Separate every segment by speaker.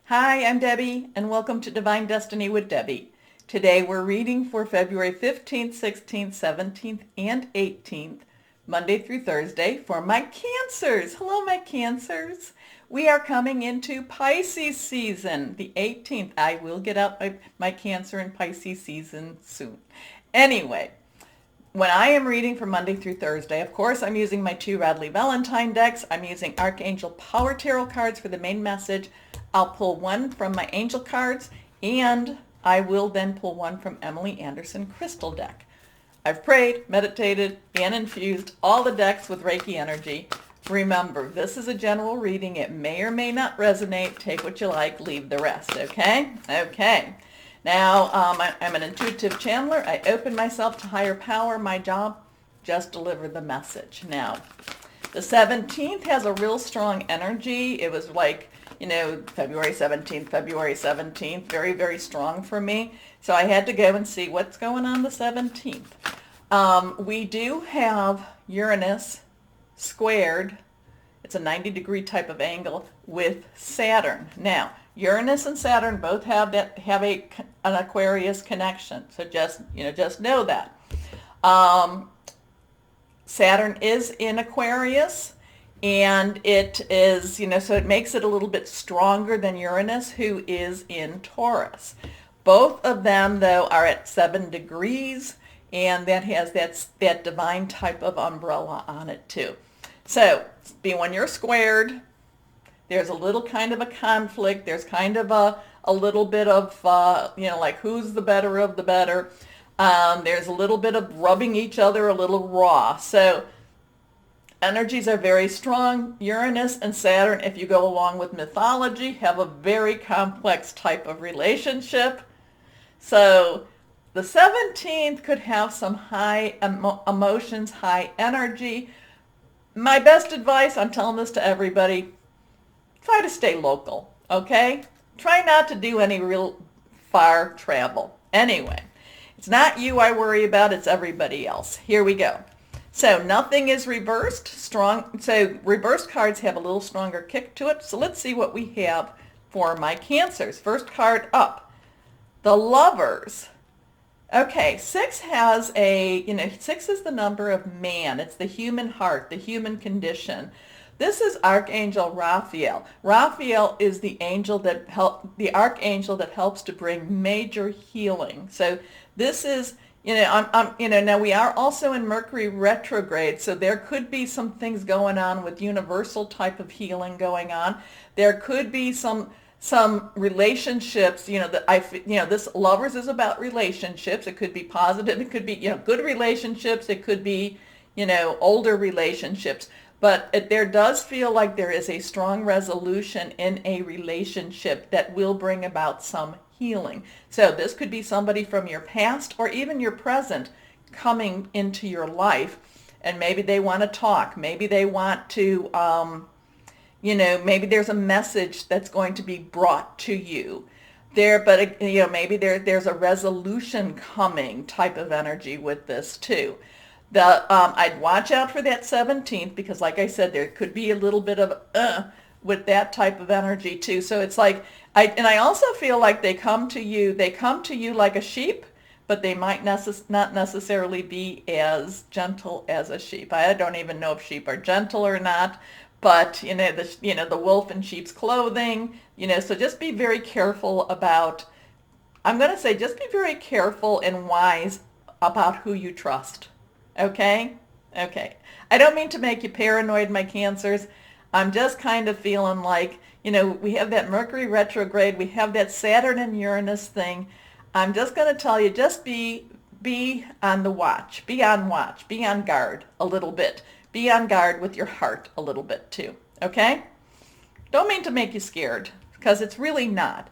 Speaker 1: Hi, I'm Debbie, and welcome to Divine Destiny with Debbie. Today we're reading for February 15th, 16th, 17th, and 18th, Monday through Thursday, for my Cancers. Hello, my Cancers. We are coming into Pisces season, the 18th. I will get out my Cancer and Pisces season soon. Anyway, when I am reading for Monday through Thursday, of course, I'm using my two Radley Valentine decks. I'm using Archangel Power Tarot cards for the main message. I'll pull one from my angel cards, and I will then pull one from Emily Anderson Crystal deck. I've prayed, meditated, and infused all the decks with Reiki energy. Remember, this is a general reading. It may or may not resonate. Take what you like, leave the rest, okay? Okay. Now, I'm an intuitive channeler. I open myself to higher power. My job, just deliver the message. Now, the 17th has a real strong energy. It was like, February 17th, very, very strong for me. So I had to go and see what's going on the 17th. We do have Uranus squared. It's a 90-degree type of angle with Saturn. Now, Uranus and Saturn both have an Aquarius connection. So just know that. Saturn is in Aquarius, and it is, so it makes it a little bit stronger than Uranus, who is in Taurus. Both of them, though, are at 7 degrees, and that has that divine type of umbrella on it, too. So, when you're squared, there's a little kind of a conflict. There's kind of a little bit of, like who's the better of the better. There's a little bit of rubbing each other a little raw. So energies are very strong. Uranus and Saturn, if you go along with mythology, have a very complex type of relationship. So the 17th could have some high emotions, high energy. My best advice, I'm telling this to everybody, try to stay local, okay? Try not to do any real far travel. Anyway, it's not you I worry about, it's everybody else. Here we go. So nothing is reversed. So reversed cards have a little stronger kick to it. So let's see what we have for my Cancers. First card up, the Lovers. Okay, 6 has 6 is the number of man. It's the human heart, the human condition. This is Archangel Raphael. Raphael is the archangel that helps to bring major healing. So this is, now we are also in Mercury retrograde, so there could be some things going on with universal type of healing going on. There could be some relationships, this Lovers is about relationships. It could be positive. It could be, good relationships. It could be, older relationships. But there does feel like there is a strong resolution in a relationship that will bring about some healing. So this could be somebody from your past or even your present coming into your life, and maybe they want to talk. Maybe they want to, maybe there's a message that's going to be brought to you there, but maybe there's a resolution coming type of energy with this too. I'd watch out for that 17th, because like I said, there could be a little bit of with that type of energy too. So it's like, I also feel like they come to you like a sheep, but they might not necessarily be as gentle as a sheep. I don't even know if sheep are gentle or not, but the wolf in sheep's clothing, so just be very careful about, I'm going to say, just be very careful and wise about who you trust. Okay? Okay. I don't mean to make you paranoid, my Cancers. I'm just kind of feeling like, we have that Mercury retrograde. We have that Saturn and Uranus thing. I'm just going to tell you, just be on the watch. Be on watch. Be on guard a little bit. Be on guard with your heart a little bit too. Okay? Don't mean to make you scared, because it's really not.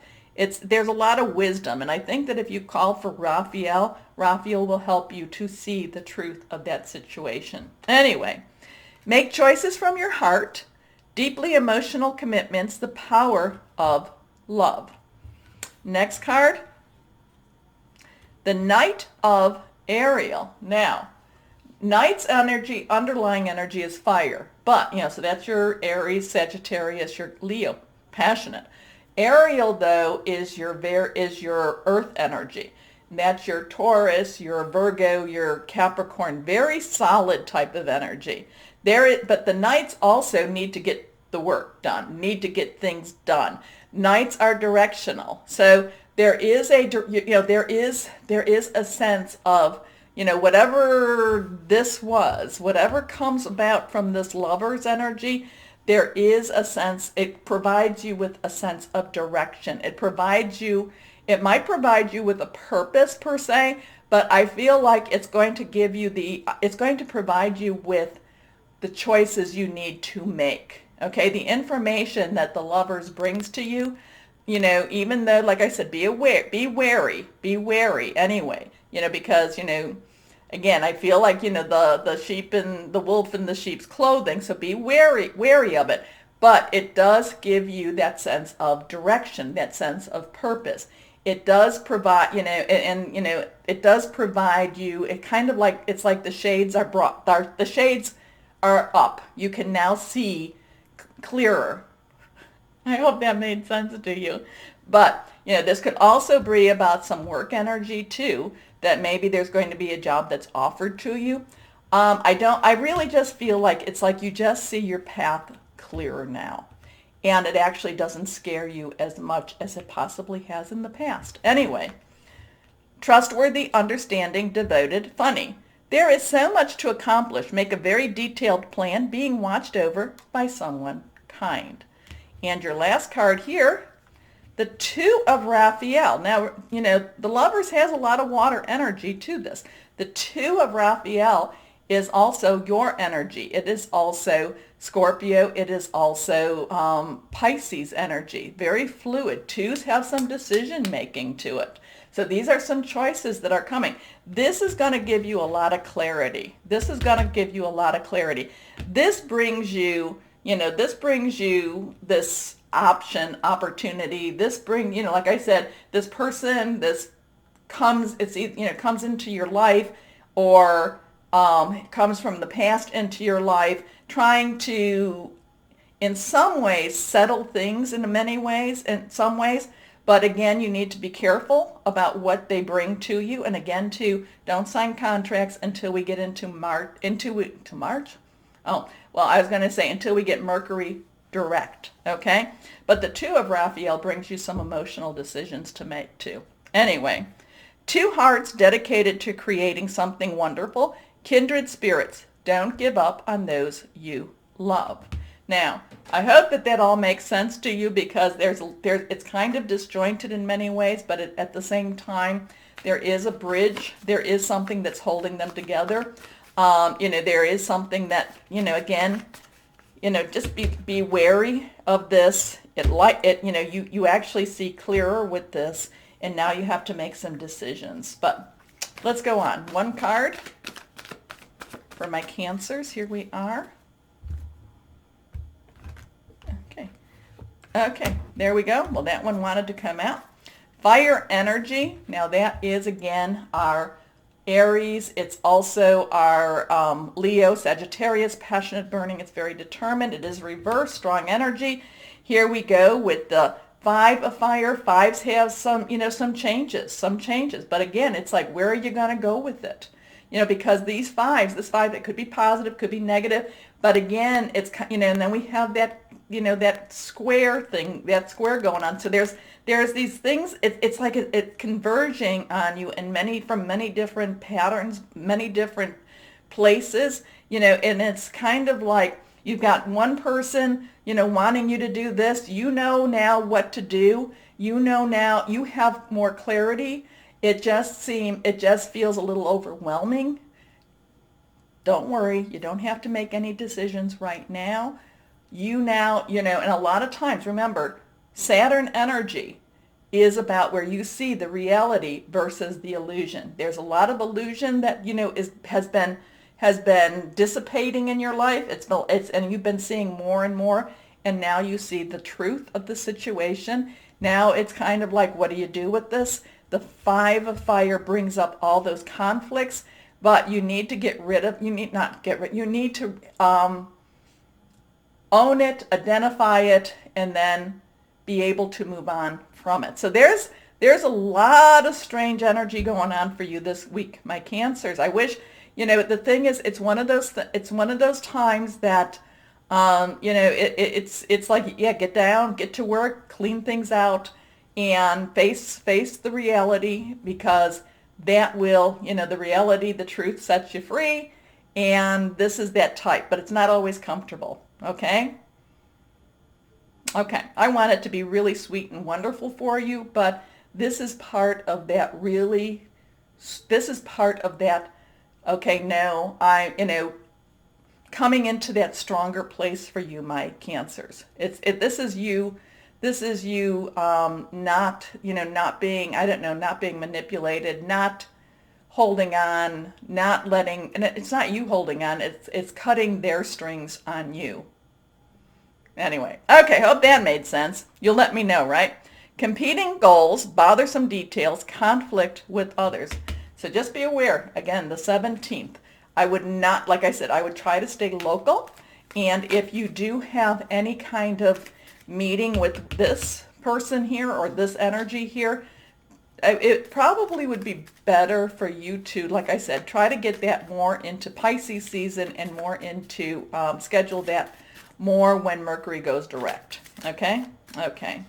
Speaker 1: There's a lot of wisdom, and I think that if you call for Raphael will help you to see the truth of that situation. Anyway, make choices from your heart, deeply emotional commitments, the power of love. Next card, the Knight of Ariel. Now, Knight's energy, underlying energy, is fire, but, so that's your Aries, Sagittarius, your Leo, passionate. Ariel, though, is your earth energy. And that's your Taurus, your Virgo, your Capricorn, very solid type of energy. But the Knights also need to get the work done, need to get things done. Knights are directional. So there is a sense of, whatever this was, whatever comes about from this Lover's energy, there is a sense, it provides you with a sense of direction. It might provide you with a purpose per se, but I feel like it's going to provide you with the choices you need to make. Okay, the information that the Lovers brings to you, even though, like I said, be wary anyway, because, again, I feel like, the sheep and the wolf in the sheep's clothing, so be wary of it. But it does give you that sense of direction, that sense of purpose. It does provide, it does provide you, it's like the shades are up. You can now see clearer. I hope that made sense to you. But, this could also be about some work energy too, that maybe there's going to be a job that's offered to you. I really just feel like it's like you just see your path clearer now. And it actually doesn't scare you as much as it possibly has in the past. Anyway, trustworthy, understanding, devoted, funny. There is so much to accomplish. Make a very detailed plan, being watched over by someone kind. And your last card here, the Two of Raphael. Now, the Lovers has a lot of water energy to this. The Two of Raphael is also your energy. It is also Scorpio. It is also Pisces energy. Very fluid. Twos have some decision making to it. So these are some choices that are coming. This is going to give you a lot of clarity. This brings you, this opportunity. Like I said, this person, comes into your life, or comes from the past into your life, trying to, in some ways, settle things in some ways. But again, you need to be careful about what they bring to you. And again, don't sign contracts until we get into March. Oh, well, I was going to say until we get Mercury direct, okay? But the Two of Raphael brings you some emotional decisions to make too. Anyway, two hearts dedicated to creating something wonderful. Kindred spirits. Don't give up on those you love. Now, I hope that all makes sense to you, because it's kind of disjointed in many ways, but at the same time, there is a bridge. There is something that's holding them together. There is something that, again, just be wary of this. You actually see clearer with this, and now you have to make some decisions. But let's go on. One card for my Cancers. Here we are. Okay, there we go. Well, that one wanted to come out. Fire energy. Now that is, again, our Aries. It's also our Leo, Sagittarius, passionate, burning. It's very determined. It is reverse, strong energy. Here we go with the Five of Fire. Fives have some changes. But again, it's like, where are you going to go with it? Because this five, it could be positive, could be negative. But again, it's, and then we have that, that square thing, that square going on. So there's these things, it's like it's converging on you from many different patterns, many different places, and it's kind of like you've got one person, wanting you to do this. Now what to do. Now you have more clarity. It just feels a little overwhelming. Don't worry, you don't have to make any decisions right now. And a lot of times, remember, Saturn energy is about where you see the reality versus the illusion. There's a lot of illusion that, has been dissipating in your life. And you've been seeing more and more, and now you see the truth of the situation. Now it's kind of like, what do you do with this? The Five of Fire brings up all those conflicts, but you need to you need to own it, identify it, and then be able to move on from it. So there's a lot of strange energy going on for you this week, my Cancers. I wish, the thing is, it's one of those times that, it's like, yeah, get down, get to work, clean things out, and face the reality, because that will, the reality, the truth sets you free, and this is that type, but it's not always comfortable, okay? Okay, I want it to be really sweet and wonderful for you, but this is part of that okay, no, coming into that stronger place for you, my Cancers. This is you, not being, not being manipulated, not holding on, not letting, and it's not you holding on, it's cutting their strings on you. Anyway, okay, hope that made sense. You'll let me know, right? Competing goals, bothersome details, conflict with others. So just be aware, again, the 17th. I would not, like I said, I would try to stay local. And if you do have any kind of meeting with this person here or this energy here, it probably would be better for you to, like I said, try to get that more into Pisces season and more into, schedule that more when Mercury goes direct. Okay? Okay.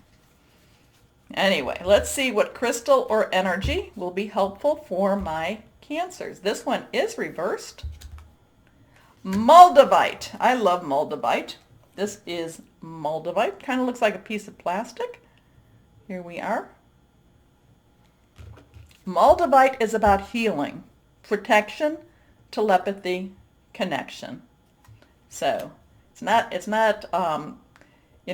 Speaker 1: Anyway, let's see what crystal or energy will be helpful for my Cancers. This one is reversed. Moldavite. I love Moldavite. This is Moldavite. Kind of looks like a piece of plastic. Here we are. Moldavite is about healing, protection, telepathy, connection. So it's not,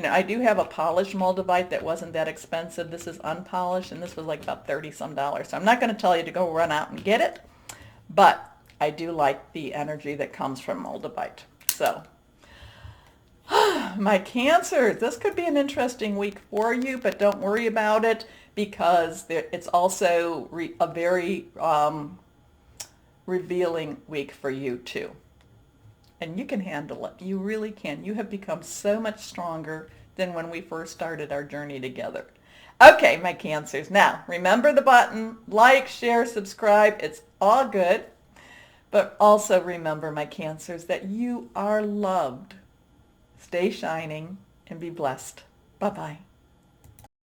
Speaker 1: I do have a polished Moldavite that wasn't that expensive. This is unpolished, and this was like about $30 some. So I'm not going to tell you to go run out and get it, but I do like the energy that comes from Moldavite. So my Cancers, this could be an interesting week for you, but don't worry about it, because it's also a very revealing week for you too. And you can handle it. You really can. You have become so much stronger than when we first started our journey together. Okay, my Cancers. Now, remember the button. Like, share, subscribe. It's all good. But also remember, my Cancers, that you are loved. Stay shining and be blessed. Bye-bye.